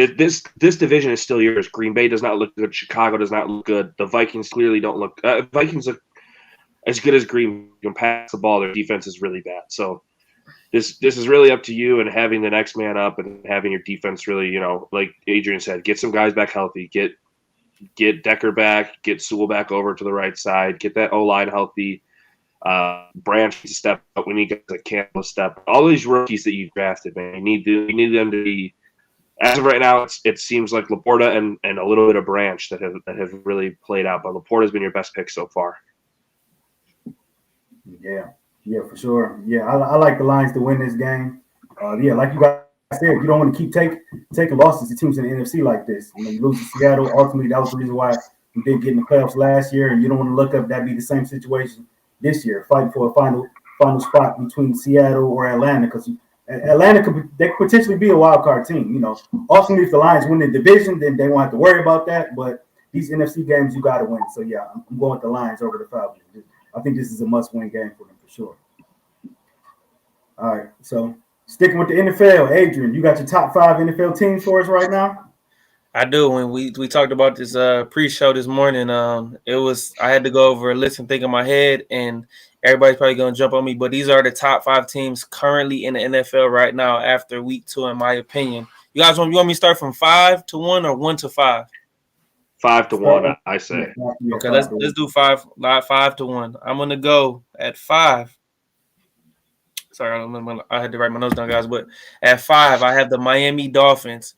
This division is still yours. Green Bay does not look good. Chicago does not look good. The Vikings clearly don't look. Vikings look as good as Green Bay. Can pass the ball. Their defense is really bad. So this is really up to you and having the next man up and having your defense really, like Adrian said, get some guys back healthy. Get Decker back. Get Sewell back over to the right side. Get that O-line healthy. Branch to step up. We need guys like Campbell to step up. All these rookies that you drafted, man, you need them to be as of right now, it seems like Laporta and a little bit of Branch that have really played out. But Laporta's been your best pick so far. Yeah, for sure. Yeah, I like the Lions to win this game. Yeah, like you guys said, you don't want to keep taking losses to teams in the NFC like this. You lose to Seattle. Ultimately, that was the reason why we didn't get in the playoffs last year, and you don't want to look up that be the same situation this year, fighting for a final spot between Seattle or Atlanta, because Atlanta could potentially be a wild card team. Ultimately, if the Lions win the division, then they won't have to worry about that. But these NFC games, you got to win. So yeah, I'm going with the Lions over the Falcons. I think this is a must-win game for them for sure. All right, so sticking with the NFL, Adrian, you got your top 5 NFL teams for us right now? I do. When we talked about this pre-show this morning, I had to go over a list and think in my head, and everybody's probably gonna jump on me, but these are the top 5 teams currently in the NFL right now after week 2, in my opinion. You guys want me to start from 5 to 1 or 1 to 5? 5 to 1, I say. Yeah, okay, let's do 5. Not 5 to 1. I'm gonna go at 5. Sorry, I had to write my notes down, guys. But at 5, I have the Miami Dolphins,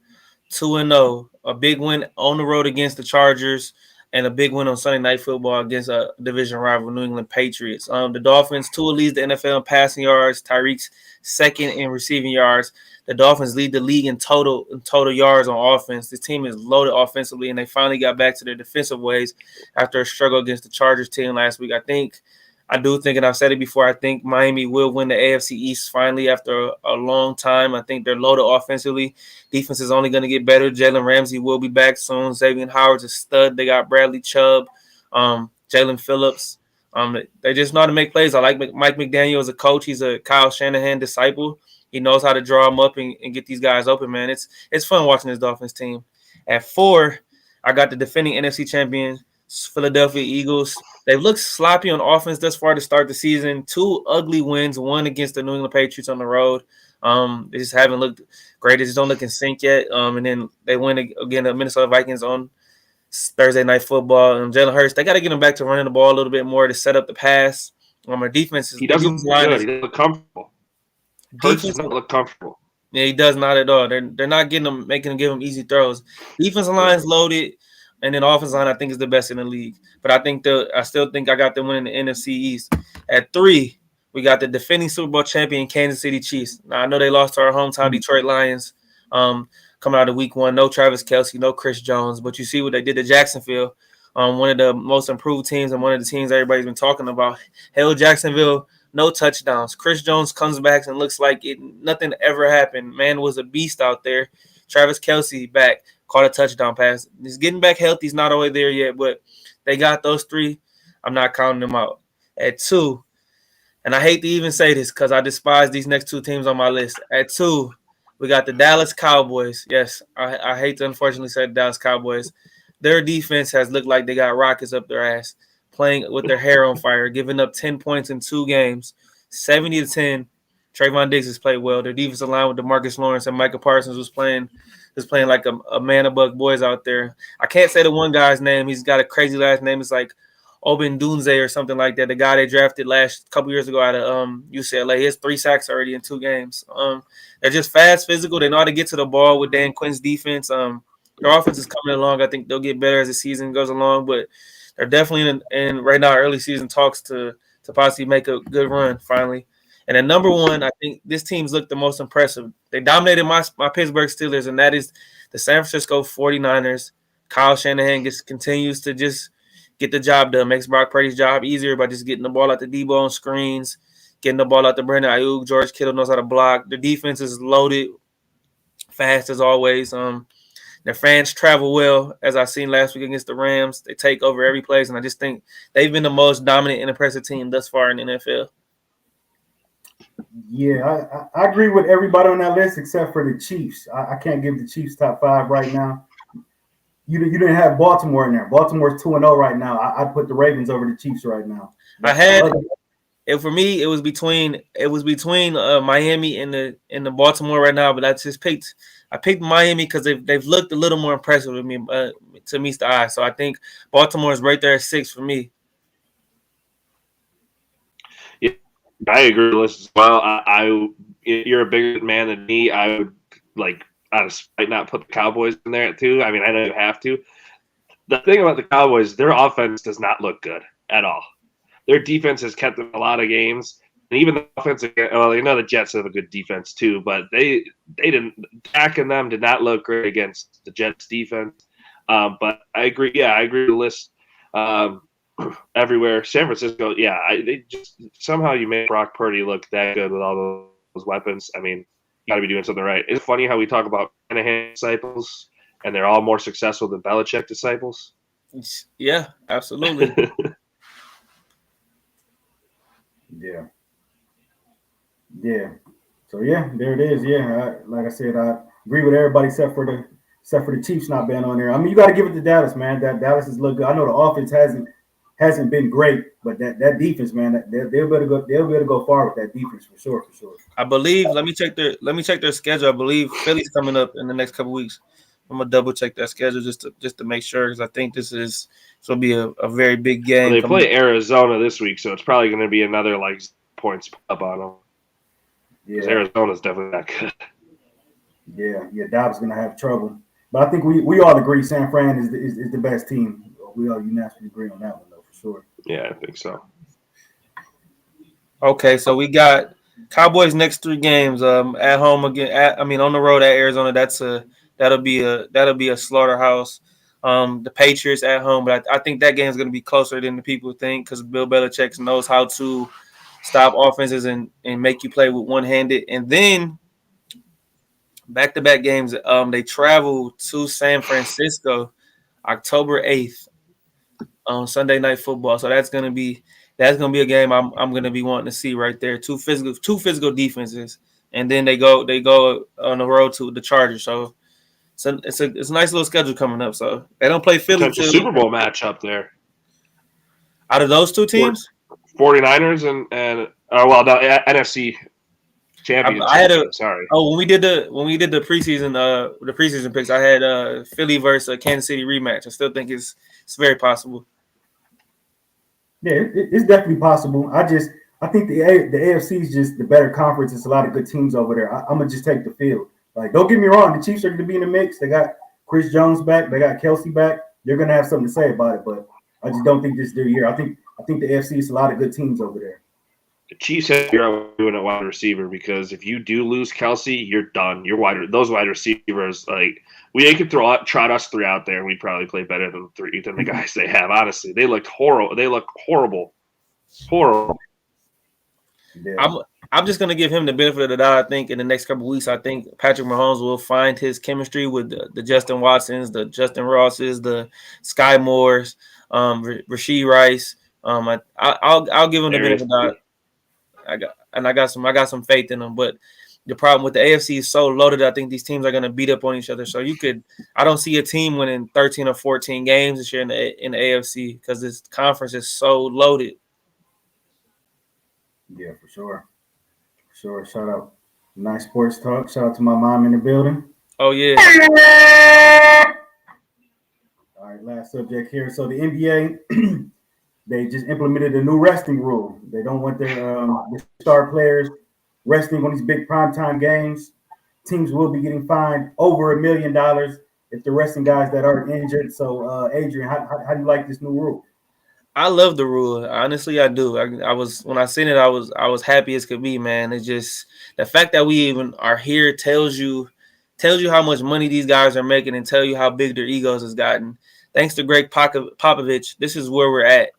2-0, a big win on the road against the Chargers, and a big win on Sunday Night Football against a division rival, New England Patriots. The Dolphins, Tua leads the NFL in passing yards, Tyreek's second in receiving yards. The Dolphins lead the league in total yards on offense. This team is loaded offensively, and they finally got back to their defensive ways after a struggle against the Chargers team last week. I do think, and I've said it before, I think Miami will win the AFC East finally after a long time. I think they're loaded offensively. Defense is only going to get better. Jalen Ramsey will be back soon. Xavier Howard's a stud. They got Bradley Chubb, Jalen Phillips. They just know how to make plays. I like Mike McDaniel as a coach. He's a Kyle Shanahan disciple. He knows how to draw them up and get these guys open, man. It's fun watching this Dolphins team. At 4, I got the defending NFC champion, Philadelphia Eagles. They've looked sloppy on offense thus far to start the season. 2 ugly wins, one against the New England Patriots on the road. They just haven't looked great. They just don't look in sync yet. And then they win again the Minnesota Vikings on Thursday Night Football. And Jalen Hurts, they got to get him back to running the ball a little bit more to set up the pass. Our defense is – He doesn't look good. He doesn't look comfortable. Hurts does not look comfortable. Yeah, he does not at all. They're not making him give him easy throws. Defensive line's loaded. And then offensive line, I think, is the best in the league. But I still think I got them winning the NFC East. At 3, we got the defending Super Bowl champion Kansas City Chiefs. Now, I know they lost to our hometown Detroit Lions coming out of week 1. No Travis Kelce, no Chris Jones. But you see what they did to Jacksonville, one of the most improved teams and one of the teams everybody's been talking about. Hell, Jacksonville, no touchdowns. Chris Jones comes back and looks like nothing ever happened. Man was a beast out there. Travis Kelce back. Caught a touchdown pass. He's getting back healthy. He's not all the way there yet, but they got those 3. I'm not counting them out. At 2, and I hate to even say this because I despise these next 2 teams on my list. At 2, we got the Dallas Cowboys. Yes, I hate to unfortunately say the Dallas Cowboys. Their defense has looked like they got rockets up their ass, playing with their hair on fire, giving up 10 points in 2 games, 70-10. Trayvon Diggs has played well. Their defensive line with DeMarcus Lawrence and Micah Parsons was playing like a man above boys out there. I can't say the one guy's name. He's got a crazy last name. It's like Obendunze or something like that. The guy they drafted couple years ago out of UCLA. He has 3 sacks already in 2 games. They're just fast, physical. They know how to get to the ball with Dan Quinn's defense. Their offense is coming along. I think they'll get better as the season goes along, but they're definitely in right now early season talks to possibly make a good run finally. And at number 1, I think this team's looked the most impressive. They dominated my Pittsburgh Steelers, and that is the San Francisco 49ers. Kyle Shanahan continues to just get the job done. Makes Brock Purdy's job easier by just getting the ball out to Debo on screens, getting the ball out to Brandon Ayuk. George Kittle knows how to block. The defense is loaded, fast as always. Their fans travel well, as I seen last week against the Rams. They take over every place, and I just think they've been the most dominant and impressive team thus far in the NFL. Yeah, I agree with everybody on that list except for the Chiefs. I can't give the Chiefs top 5 right now. You didn't have Baltimore in there. Baltimore's 2-0 right now. I'd put the Ravens over the Chiefs right now. For me, it was between Miami and the Baltimore right now, but I picked Miami because they've looked a little more impressive with me to meet the eye. So I think Baltimore is right there at 6 for me. I agree with this as well. You're a bigger man than me. I out of spite not put the Cowboys in there too. I mean, I know you have to. The thing about the Cowboys, their offense does not look good at all. Their defense has kept them in a lot of games. And even the offense, well, the Jets have a good defense too, but they didn't. Dak and them did not look great against the Jets defense. But I agree. Yeah, I agree with the list everywhere. San Francisco, yeah, they just somehow you make Brock Purdy look that good with all those weapons. I mean, you got to be doing something right. It's funny how we talk about Shanahan disciples, and they're all more successful than Belichick disciples. Yeah, absolutely. Yeah. So yeah, there it is. Yeah, like I said, I agree with everybody except for the Chiefs not being on there. I mean, you got to give it to Dallas, man. That Dallas has looked good. I know the offense hasn't been great, but that defense, man, they'll be able to go. They'll be able to go far with that defense for sure. I believe. Let me check their schedule. I believe Philly's coming up in the next couple weeks. I'm gonna double check that schedule just to make sure, because I think this will be a very big game. Well, they play Arizona this week, so it's probably going to be another like points up on them. Yeah, Arizona's definitely not good. Yeah, Dobbs gonna have trouble, but I think we all agree San Fran is the best team. We all unanimously agree on that one, though, for sure. Yeah, I think so. Okay, so we got Cowboys next 3 games. At home again. On the road at Arizona. That'll be a slaughterhouse. The Patriots at home, but I think that game is going to be closer than the people think, because Bill Belichick knows how to stop offenses and make you play with one-handed. And then back-to-back games. They travel to San Francisco October 8th on Sunday Night Football. So that's gonna be a game I'm gonna be wanting to see right there. Two physical defenses, and then they go on the road to the Chargers. So it's a nice little schedule coming up. So they don't play Philly till Super Bowl matchup there. Out of those 2 teams, 49ers and NFC championship. Sorry. Oh, when we did the preseason picks, I had Philly versus Kansas City rematch. I still think it's very possible. Yeah, it's definitely possible. I think the AFC is just the better conference. It's a lot of good teams over there. I'm gonna just take the field. Like, don't get me wrong, the Chiefs are gonna be in the mix. They got Chris Jones back. They got Kelsey back. They're gonna have something to say about it. But I just don't think this is their year. I think the AFC is a lot of good teams over there. The Chiefs have to figure out doing a wide receiver, because if you do lose Kelsey, you're done. Those wide receivers, like, they could trot us 3 out there, and we'd probably play better than the guys they have. Honestly, they looked horrible. They look horrible. Yeah. I'm just gonna give him the benefit of the doubt. I think in the next couple of weeks, I think Patrick Mahomes will find his chemistry with the Justin Watsons, the Justin Rosses, the Sky Moores, Rashee Rice. I'll give him the benefit of the doubt. I got some faith in them, but the problem with the AFC is so loaded. I think these teams are going to beat up on each other. So I don't see a team winning 13 or 14 games this year in the AFC, because this conference is so loaded. Yeah, for sure. Shout out, nice sports talk. Shout out to my mom in the building. Oh yeah. All right, last subject here. So the NBA. They just implemented a new resting rule. They don't want their star players resting on these big primetime games. Teams will be getting fined over $1 million if they're resting guys that are injured. So, Adrian, how do you like this new rule? I love the rule. Honestly, I do. I was when I seen it, I was happy as could be, man. It's just the fact that we even are here tells you how much money these guys are making, and tell you how big their egos has gotten. Thanks to Greg Popovich, this is where we're at.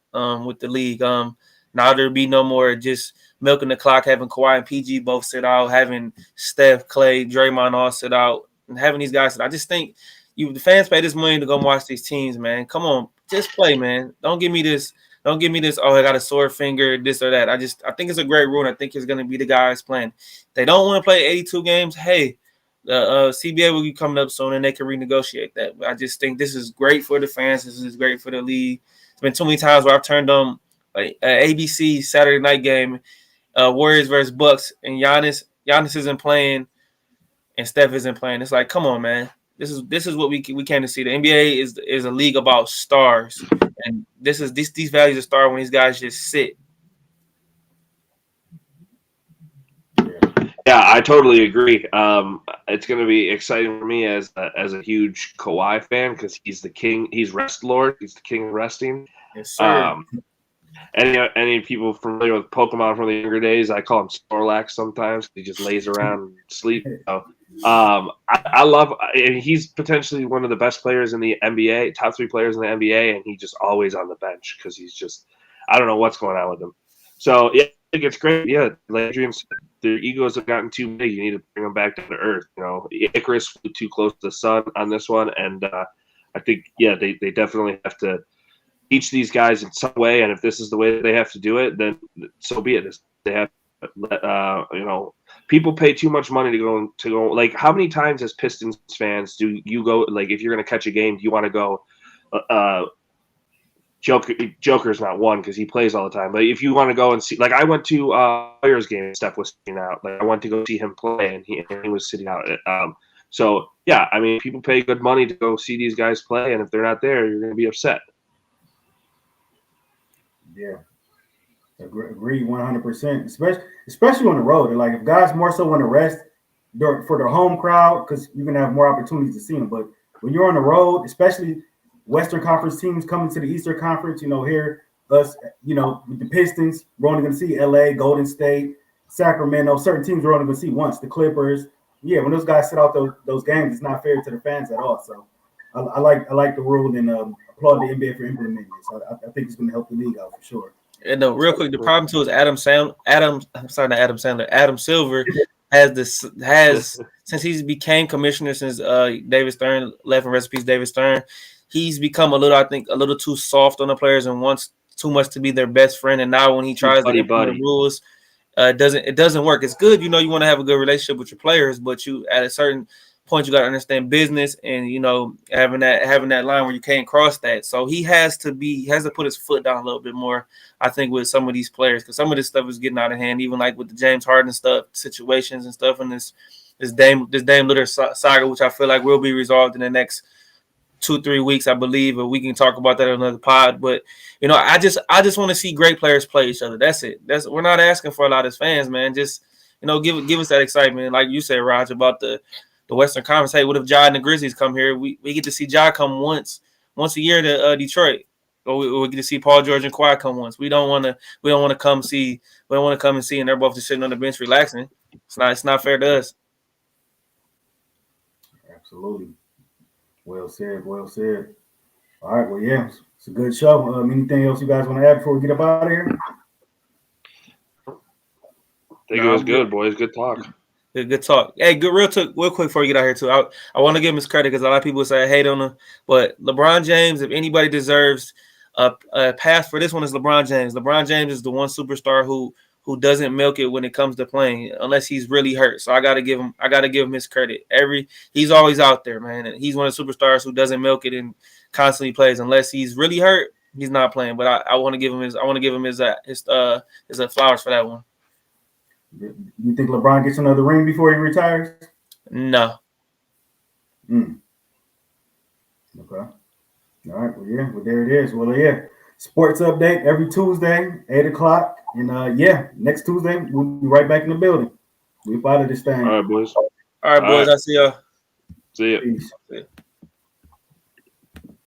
With the league. Now there'll be no more just milking the clock, having Kawhi and PG both sit out, having Steph, Clay, Draymond all sit out, and having these guys sit out. I just think the fans pay this money to go watch these teams, man. Come on, just play, man. Don't give me this. Oh, I got a sore finger, this or that. I think it's a great rule, and I think it's going to be the guys playing. If they don't want to play 82 games, hey, the CBA will be coming up soon, and they can renegotiate that. But I just think this is great for the fans. This is great for the league. It's been too many times where I've turned on like ABC Saturday night game, Warriors versus Bucks, and Giannis isn't playing, and Steph isn't playing. It's like, come on, man. This is what we came to see. The NBA is a league about stars, and these values of star when these guys just sit. Yeah, Yeah, I totally agree. It's going to be exciting for me as a huge Kawhi fan because he's the king. He's rest lord. He's the king of resting. Yes, sir. Any people familiar with Pokemon from the younger days? I call him Snorlax sometimes. He just lays around and sleeps. So, I love. He's potentially one of the best players in the NBA, top 3 players in the NBA, and he's just always on the bench because he's just. I don't know what's going on with him. So yeah, I think it's great. Yeah, like Adrian said, their egos have gotten too big. You need to bring them back down to earth. Icarus flew too close to the sun on this one, and I think they definitely have to teach these guys in some way, and if this is the way that they have to do it, then so be it. They have to let people pay too much money to go. Like, how many times as Pistons fans do you go? Like, if you're going to catch a game, do you want to go? Joker's not one because he plays all the time. But if you want to go and see, like, I went to Warriors game. Steph was sitting out. Like, I went to go see him play, and he was sitting out. So yeah, I mean, people pay good money to go see these guys play, and if they're not there, you're going to be upset. Yeah, agree 100%. Especially on the road. And like, if guys more so want to rest for their home crowd, because you're gonna have more opportunities to see them. But when you're on the road, especially Western Conference teams coming to the Eastern Conference, here us, with the Pistons, we're only gonna see LA, Golden State, Sacramento. Certain teams we're only gonna see once. The Clippers. Yeah, when those guys sit out those games, it's not fair to the fans at all. So I like the rule and applaud the NBA for implementing it. So I think it's going to help the league out for sure. And real quick, the problem too is Adam Silver has since he's became commissioner since David Stern left, and rest in peace David Stern, he's become a little too soft on the players and wants too much to be their best friend. And now when he tries to implement the rules, it doesn't work. It's good, you want to have a good relationship with your players, but you at a certain point you got to understand business, and having that line where you can't cross that. So he has to put his foot down a little bit more, I think, with some of these players, because some of this stuff is getting out of hand, even like with the James Harden stuff, situations and stuff, and this Dame Lillard saga, which I feel like will be resolved in the next 2-3 weeks, I believe, or we can talk about that on another pod. But I just want to see great players play each other. That's it. We're not asking for a lot as fans, man. Just give us that excitement, like you said, Raj, about the Western Conference. Hey, what if Ja and the Grizzlies come here? We get to see Ja come once a year to Detroit, or we get to see Paul George and Kawhi come once. We don't want to come see. We don't want to come and see, and they're both just sitting on the bench relaxing. It's not fair to us. Absolutely. Well said. Well said. All right. Well, yeah, it's a good show. Anything else you guys want to add before we get up out of here? I think it was good, boys. Good talk. Good talk. Hey, real quick before you get out here too. I want to give him his credit because a lot of people say I hate on him, but LeBron James, if anybody deserves a pass for this one, is LeBron James. LeBron James is the one superstar who doesn't milk it when it comes to playing unless he's really hurt. So I gotta give him his credit. He's always out there, man, and he's one of the superstars who doesn't milk it and constantly plays unless he's really hurt. He's not playing. But I want to give him his flowers for that one. You think LeBron gets another ring before he retires? No. Okay. All right. Well, yeah. Well, there it is. Well, yeah. Sports update every Tuesday, 8:00. And next Tuesday we'll be right back in the building. We're out of this thing. All right, boys. All right, boys. I see y'all. See ya. Peace.